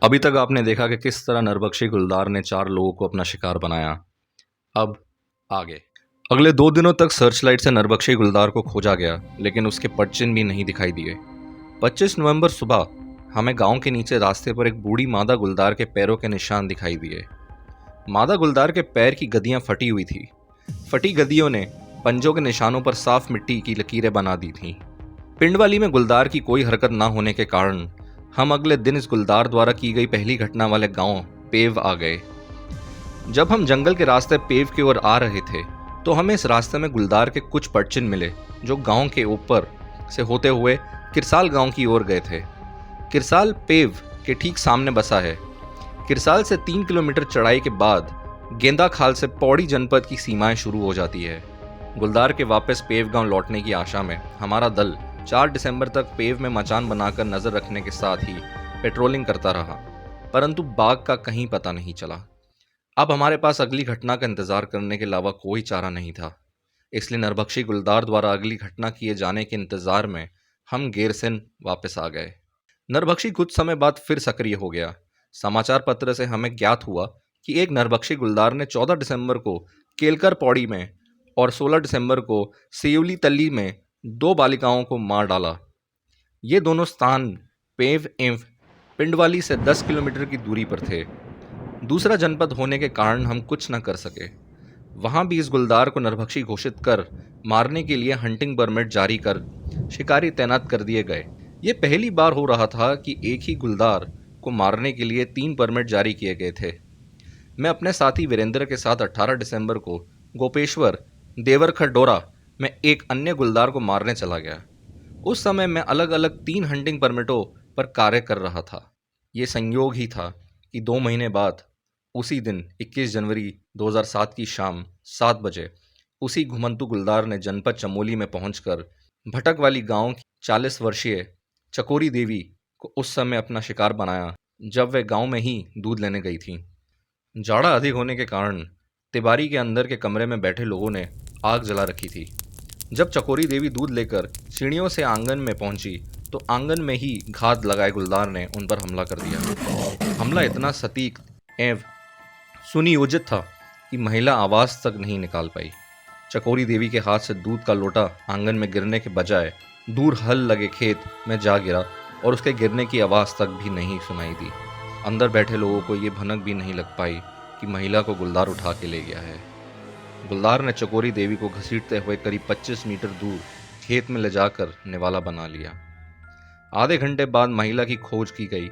अभी तक आपने देखा कि किस तरह नरबख्शी गुलदार ने 4 लोगों को अपना शिकार बनाया। अब आगे अगले 2 दिनों तक सर्च लाइट से नरबख्शी गुलदार को खोजा गया, लेकिन उसके पदचिन्ह भी नहीं दिखाई दिए। 25 नवंबर सुबह हमें गांव के नीचे रास्ते पर एक बूढ़ी मादा गुलदार के पैरों के निशान दिखाई दिए। मादा गुलदार के पैर की गदियां फटी हुई थी। फटी गदियों ने पंजों के निशानों पर साफ मिट्टी की लकीरें बना दी थीं। पिंडवाली में गुलदार की कोई हरकत न होने के कारण हम अगले दिन इस गुलदार द्वारा की गई पहली घटना वाले गांव पेव आ गए। जब हम जंगल के रास्ते पेव की ओर आ रहे थे तो हमें इस रास्ते में गुलदार के कुछ पदचिन्ह मिले जो गांव के ऊपर से होते हुए किरसाल गांव की ओर गए थे। किरसाल पेव के ठीक सामने बसा है। किरसाल से 3 किलोमीटर चढ़ाई के बाद गेंदा खाल से पौड़ी जनपद की सीमाएं शुरू हो जाती है। गुलदार के वापस पेव गांव लौटने की आशा में हमारा दल 4 दिसंबर तक पेव में मचान बनाकर नजर रखने के साथ ही पेट्रोलिंग करता रहा, परंतु बाघ का कहीं पता नहीं चला। अब हमारे पास अगली घटना का इंतजार करने के अलावा कोई चारा नहीं था, इसलिए नरबख्शी गुलदार द्वारा अगली घटना किए जाने के इंतजार में हम गैरसैंण वापस आ गए। नरबख्शी कुछ समय बाद फिर सक्रिय हो गया। समाचार पत्र से हमें ज्ञात हुआ कि एक नरबख्शी गुलदार ने 14 दिसंबर को केलकर पौड़ी में और 16 दिसंबर को सेयुली तल्ली में 2 बालिकाओं को मार डाला। ये दोनों स्थान पेव एवं पिंडवाली से 10 किलोमीटर की दूरी पर थे। दूसरा जनपद होने के कारण हम कुछ न कर सके। वहां भी इस गुलदार को नरभक्षी घोषित कर मारने के लिए हंटिंग परमिट जारी कर शिकारी तैनात कर दिए गए। ये पहली बार हो रहा था कि एक ही गुलदार को मारने के लिए 3 परमिट जारी किए गए थे। मैं अपने साथी वीरेंद्र के साथ 18 दिसंबर को गोपेश्वर देवरखडोरा में एक अन्य गुलदार को मारने चला गया। उस समय मैं अलग अलग 3 हंटिंग परमिटों पर कार्य कर रहा था। ये संयोग ही था कि 2 महीने बाद उसी दिन 21 जनवरी 2007 की शाम 7 बजे उसी घुमंतु गुलदार ने जनपद चमोली में पहुंचकर भटक वाली गांव की 40 वर्षीय चकोरी देवी को उस समय अपना शिकार बनाया जब वे गांव में ही दूध लेने गई थी। जाड़ा अधिक होने के कारण तिबारी के अंदर के कमरे में बैठे लोगों ने आग जला रखी थी। जब चकोरी देवी दूध लेकर सीढ़ियों से आंगन में पहुंची तो आंगन में ही घात लगाए गुलदार ने उन पर हमला कर दिया। हमला इतना सटीक एवं सुनियोजित था कि महिला आवाज तक नहीं निकाल पाई। चकोरी देवी के हाथ से दूध का लोटा आंगन में गिरने के बजाय दूर हल लगे खेत में जा गिरा और उसके गिरने की आवाज तक भी नहीं सुनाई दी। अंदर बैठे लोगों को ये भनक भी नहीं लग पाई कि महिला को गुलदार उठा के ले गया है। गुलदार ने चकोरी देवी को घसीटते हुए करीब 25 मीटर दूर खेत में ले जाकर निवाला बना लिया। आधे घंटे बाद महिला की खोज की गई।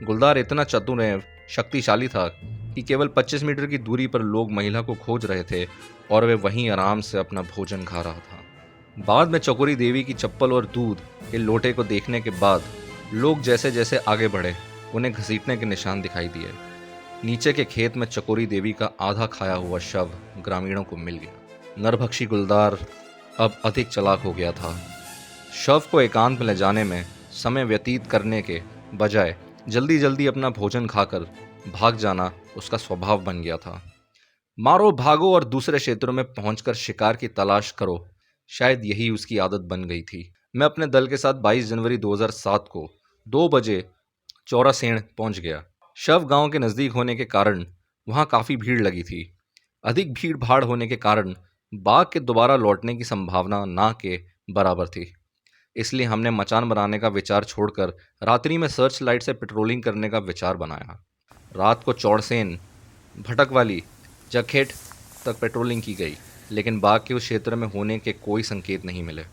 गुलदार इतना चतुर एवं शक्तिशाली था कि केवल 25 मीटर की दूरी पर लोग महिला को खोज रहे थे और वे वहीं आराम से अपना भोजन खा रहा था। बाद में चकोरी देवी की चप्पल और दूध के लोटे को देखने के बाद लोग जैसे जैसे आगे बढ़े उन्हें घसीटने के निशान दिखाई दिए। नीचे के खेत में चकोरी देवी का आधा खाया हुआ शव ग्रामीणों को मिल गया। नरभक्षी गुलदार अब अधिक चालाक हो गया था। शव को एकांत में ले जाने में समय व्यतीत करने के बजाय जल्दी जल्दी अपना भोजन खाकर भाग जाना उसका स्वभाव बन गया था। मारो भागो और दूसरे क्षेत्रों में पहुंचकर शिकार की तलाश करो, शायद यही उसकी आदत बन गई थी। मैं अपने दल के साथ 22 जनवरी 2007 को 2 बजे चौरासेण पहुंच गया। शव गांव के नज़दीक होने के कारण वहां काफ़ी भीड़ लगी थी। अधिक भीड़ भाड़ होने के कारण बाघ के दोबारा लौटने की संभावना ना के बराबर थी। इसलिए हमने मचान बनाने का विचार छोड़कर रात्रि में सर्च लाइट से पेट्रोलिंग करने का विचार बनाया। रात को चौड़सेन, भटकवाली, जखेट तक पेट्रोलिंग की गई, लेकिन बाघ के उस क्षेत्र में होने के कोई संकेत नहीं मिले।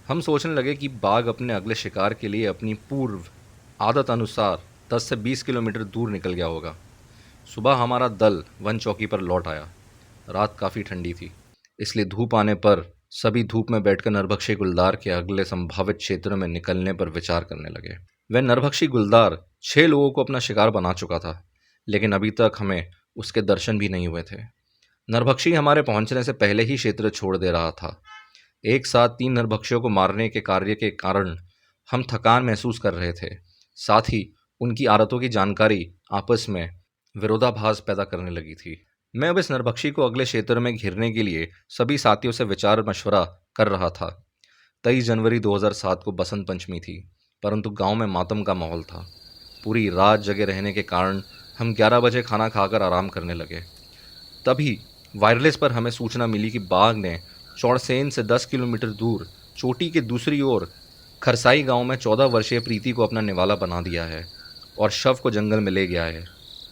हम सोचने लगे कि बाघ अपने अगले शिकार के लिए अपनी पूर्व आदत अनुसार 10 से 20 किलोमीटर दूर निकल गया होगा। सुबह हमारा दल वन चौकी पर लौट आया। रात काफ़ी ठंडी थी, इसलिए धूप आने पर सभी धूप में बैठकर नरभक्षी गुलदार के अगले संभावित क्षेत्र में निकलने पर विचार करने लगे। वह नरभक्षी गुलदार 6 लोगों को अपना शिकार बना चुका था, लेकिन अभी तक हमें उसके दर्शन भी नहीं हुए थे। नरभक्षी हमारे पहुंचने से पहले ही क्षेत्र छोड़ दे रहा था। एक साथ 3 नरभक्षियों को मारने के कार्य के कारण हम थकान महसूस कर रहे थे। साथ ही उनकी आदतों की जानकारी आपस में विरोधाभास पैदा करने लगी थी। मैं अब इस नरभक्षी को अगले क्षेत्र में घेरने के लिए सभी साथियों से विचार मशवरा कर रहा था। 23 जनवरी 2007 को बसंत पंचमी थी, परंतु गांव में मातम का माहौल था। पूरी रात जगे रहने के कारण हम 11 बजे खाना खाकर आराम करने लगे। तभी वायरलेस पर हमें सूचना मिली कि बाघ ने चौड़सेन से 10 किलोमीटर दूर चोटी के दूसरी ओर खरसाई गांव में 14 वर्षीय प्रीति को अपना निवाला बना दिया है और शव को जंगल में ले गया है।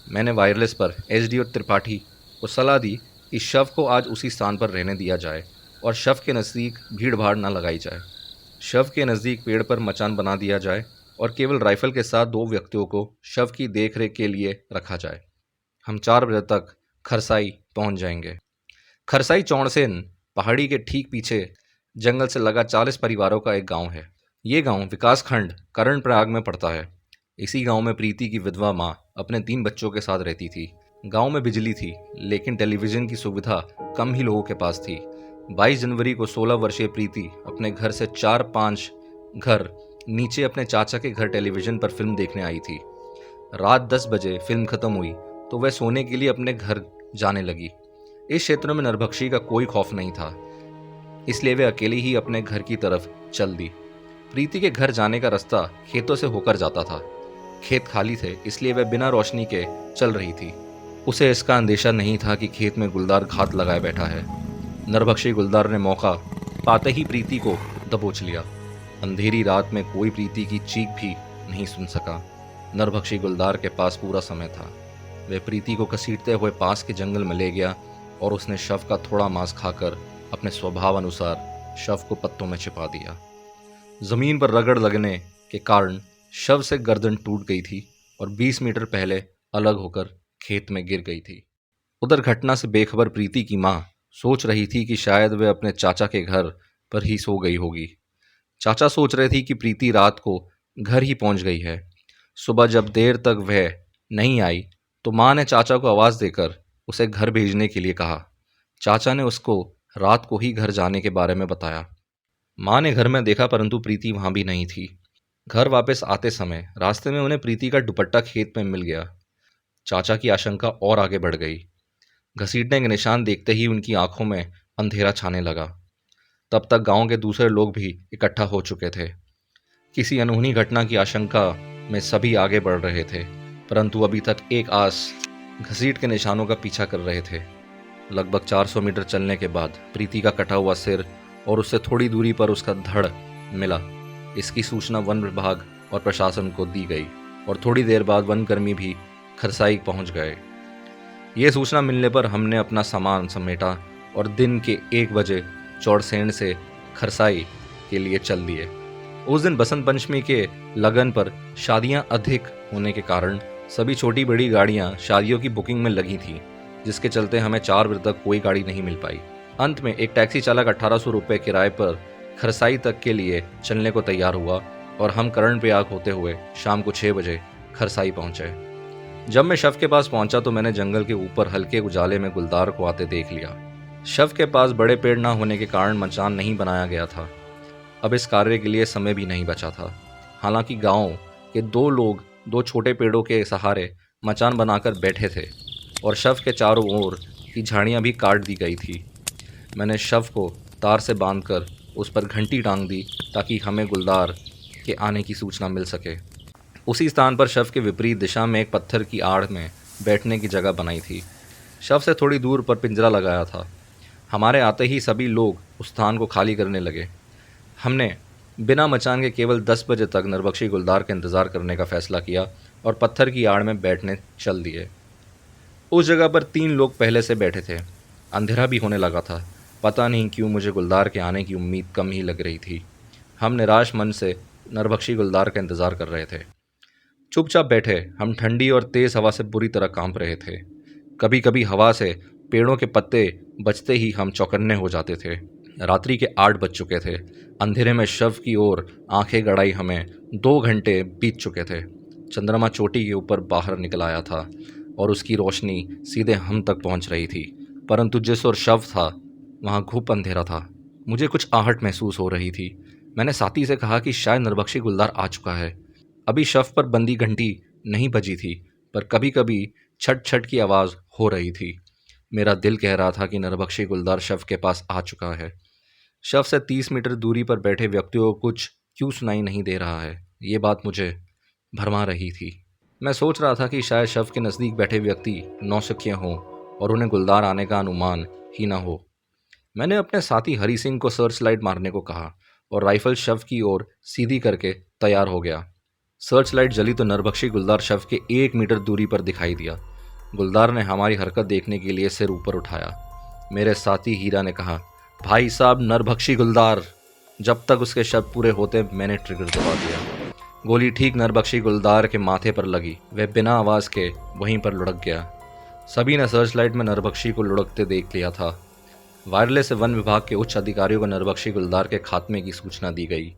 मैंने वायरलेस पर एसडीओ त्रिपाठी को सलाह दी कि शव को आज उसी स्थान पर रहने दिया जाए और शव के नज़दीक भीड़ भाड़ न लगाई जाए। शव के नज़दीक पेड़ पर मचान बना दिया जाए और केवल राइफल के साथ 2 व्यक्तियों को शव की देखरेख के लिए रखा जाए। हम 4 बजे तक खरसाई पहुंच जाएंगे। खरसाई चौड़सेन पहाड़ी के ठीक पीछे जंगल से लगा 40 परिवारों का एक गांव है। ये गांव विकासखंड कर्णप्रयाग में पड़ता है। इसी गांव में प्रीति की विधवा माँ अपने 3 बच्चों के साथ रहती थी। गांव में बिजली थी, लेकिन टेलीविज़न की सुविधा कम ही लोगों के पास थी। 22 जनवरी को 16 वर्षीय प्रीति अपने घर से 4-5 घर नीचे अपने चाचा के घर टेलीविज़न पर फिल्म देखने आई थी। रात 10 बजे फिल्म खत्म हुई तो वह सोने के लिए अपने घर जाने लगी। इस क्षेत्र में नरभक्षी का कोई खौफ नहीं था, इसलिए वे अकेली ही अपने घर की तरफ चल दी। प्रीति के घर जाने का रास्ता खेतों से होकर जाता था। खेत खाली थे, इसलिए वह बिना रोशनी के चल रही थी। उसे इसका अंदेशा नहीं था कि खेत में गुलदार घात लगाए बैठा है। नरभक्षी गुलदार ने मौका पाते ही प्रीति को दबोच लिया। अंधेरी रात में कोई प्रीति की चीख भी नहीं सुन सका। नरभक्षी गुलदार के पास पूरा समय था। वह प्रीति को घसीटते हुए पास के जंगल में ले गया और उसने शव का थोड़ा मांस खाकर अपने स्वभाव अनुसार शव को पत्तों में छिपा दिया। जमीन पर रगड़ लगने के कारण शव से गर्दन टूट गई थी और 20 मीटर पहले अलग होकर खेत में गिर गई थी। उधर घटना से बेखबर प्रीति की माँ सोच रही थी कि शायद वह अपने चाचा के घर पर ही सो गई होगी। चाचा सोच रहे थी कि प्रीति रात को घर ही पहुंच गई है। सुबह जब देर तक वह नहीं आई तो माँ ने चाचा को आवाज़ देकर उसे घर भेजने के लिए कहा। चाचा ने उसको रात को ही घर जाने के बारे में बताया। माँ ने घर में देखा, परंतु प्रीति वहाँ भी नहीं थी। घर वापस आते समय रास्ते में उन्हें प्रीति का दुपट्टा खेत में मिल गया। चाचा की आशंका और आगे बढ़ गई। घसीटने के निशान देखते ही उनकी आंखों में अंधेरा छाने लगा। तब तक गांव के दूसरे लोग भी इकट्ठा हो चुके थे। किसी अनहोनी घटना की आशंका में सभी आगे बढ़ रहे थे, परंतु अभी तक एक आस घसीट के निशानों का पीछा कर रहे थे। लगभग 400 मीटर चलने के बाद प्रीति का कटा हुआ सिर और उससे थोड़ी दूरी पर उसका धड़ मिला। इसकी सूचना वन विभाग और प्रशासन को दी गई और थोड़ी देर बाद वनकर्मी भी खरसाई पहुंच गए। ये सूचना मिलने पर हमने अपना सामान समेटा और दिन के 1 बजे चौड़सेन से खरसाई के लिए चल दिए। उस दिन बसंत पंचमी के लगन पर शादियां अधिक होने के कारण सभी छोटी बड़ी गाड़ियां शादियों की बुकिंग में लगी थी, जिसके चलते हमें 4 बजे तक कोई गाड़ी नहीं मिल पाई। अंत में एक टैक्सी चालक 1800 रुपये किराए पर खरसाई तक के लिए चलने को तैयार हुआ और हम कर्णप्रयाग होते हुए शाम को 6 बजे खरसाई पहुंचे। जब मैं शव के पास पहुंचा तो मैंने जंगल के ऊपर हल्के उजाले में गुलदार को आते देख लिया। शव के पास बड़े पेड़ न होने के कारण मचान नहीं बनाया गया था। अब इस कार्य के लिए समय भी नहीं बचा था। हालांकि गांव के 2 लोग 2 छोटे पेड़ों के सहारे मचान बनाकर बैठे थे और शव के चारों ओर की झाड़ियां भी काट दी गई थी। मैंने शव को तार से बांधकर उस पर घंटी टांग दी ताकि हमें गुलदार के आने की सूचना मिल सके। उसी स्थान पर शव के विपरीत दिशा में एक पत्थर की आड़ में बैठने की जगह बनाई थी। शव से थोड़ी दूर पर पिंजरा लगाया था। हमारे आते ही सभी लोग उस स्थान को खाली करने लगे। हमने बिना मचान के केवल 10 बजे तक नरभक्षी गुलदार का इंतज़ार करने का फैसला किया और पत्थर की आड़ में बैठने चल दिए। उस जगह पर 3 लोग पहले से बैठे थे। अंधेरा भी होने लगा था। पता नहीं क्यों मुझे गुलदार के आने की उम्मीद कम ही लग रही थी। हम निराश मन से नरभक्षी गुलदार का इंतज़ार कर रहे थे। चुपचाप बैठे हम ठंडी और तेज़ हवा से बुरी तरह कांप रहे थे। कभी कभी हवा से पेड़ों के पत्ते बजते ही हम चौकन्ने हो जाते थे। रात्रि के 8 बज चुके थे। अंधेरे में शव की ओर आंखें गड़ाई हमें 2 घंटे बीत चुके थे। चंद्रमा चोटी के ऊपर बाहर निकल आया था और उसकी रोशनी सीधे हम तक पहुंच रही थी, परंतु जिस ओर शव था वहां घुप अंधेरा था। मुझे कुछ आहट महसूस हो रही थी। मैंने साथी से कहा कि शायद नरभक्षी गुलदार आ चुका है। अभी शव पर बंदी घंटी नहीं बजी थी, पर कभी कभी छट छट की आवाज़ हो रही थी। मेरा दिल कह रहा था कि नरभक्षी गुलदार शव के पास आ चुका है। शव से 30 मीटर दूरी पर बैठे व्यक्तियों को कुछ क्यों सुनाई नहीं दे रहा है, ये बात मुझे भरमा रही थी। मैं सोच रहा था कि शायद शव के नज़दीक बैठे व्यक्ति नौसिखिए हों और उन्हें गुलदार आने का अनुमान ही ना हो। मैंने अपने साथी हरी सिंह को सर्च लाइट मारने को कहा और राइफल शव की ओर सीधी करके तैयार हो गया। सर्च लाइट जली तो नरभक्षी गुलदार शव के 1 मीटर दूरी पर दिखाई दिया। गुलदार ने हमारी हरकत देखने के लिए सिर ऊपर उठाया। मेरे साथी हीरा ने कहा, भाई साहब नरभक्षी गुलदार। जब तक उसके शब्द पूरे होते मैंने ट्रिगर दबा दिया। गोली ठीक नरभक्षी गुलदार के माथे पर लगी। वह बिना आवाज़ के वहीं पर लुढ़क गया। सभी ने सर्च लाइट में नरभक्षी को लुढ़कते देख लिया था। वायरलेस से वन विभाग के उच्च अधिकारियों को नरभक्षी गुलदार के खात्मे की सूचना दी गई।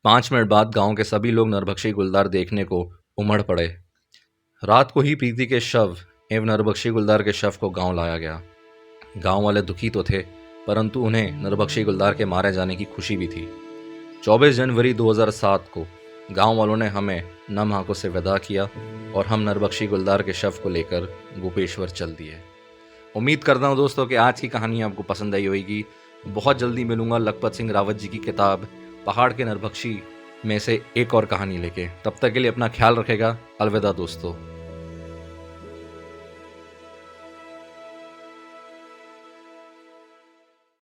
5 मिनट बाद गांव के सभी लोग नरभक्षी गुलदार देखने को उमड़ पड़े। रात को ही प्रीति के शव एवं नरभक्षी गुलदार के शव को गांव लाया गया। गांव वाले दुखी तो थे, परंतु उन्हें नरभक्षी गुलदार के मारे जाने की खुशी भी थी। 24 जनवरी 2007 को गांव वालों ने हमें नम आंखों से विदा किया और हम नरभक्षी गुलदार के शव को लेकर गोपेश्वर चल दिए। उम्मीद करता हूं दोस्तों कि आज की कहानी आपको पसंद आई होगी। बहुत जल्दी मिलूंगा लखपत सिंह रावत जी की किताब पहाड़ के नरभक्षी में से एक और कहानी लेके। तब तक के लिए अपना ख्याल रखेगा। अलविदा दोस्तों।